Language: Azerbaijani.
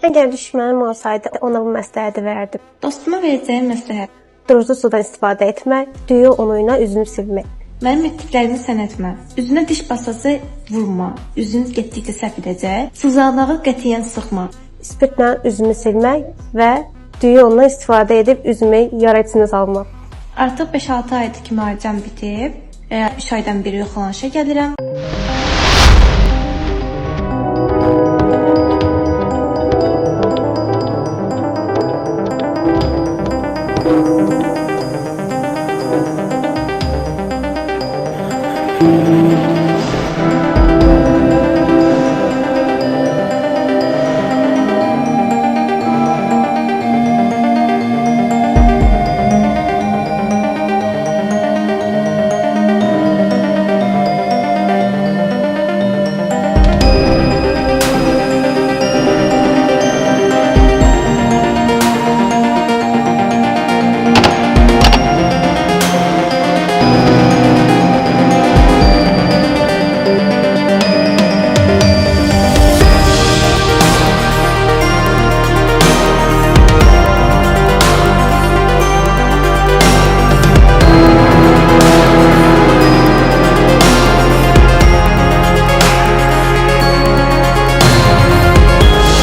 Əgər düşmənim olsaydı, ona bu məsləhəti verərdim. Dostuma verəcəyim məsləhət. Duzlu sudan istifadə etmək, düyü unuyla üzünü silmək. Mənim etdiklərimi sən etmə. Üzünə diş basası vurma. Üzünüz getdikcə səhv edəcək. Sızanağı qətiyyən sıxma. Spirtlə üzümü silmək və düyü unundan istifadə edib üzümü yara içində salmaq. Artıq 5-6 aydır ki, müalicəm bitib. 3 aydan beri yoxlanışa gəlirəm. Thank you.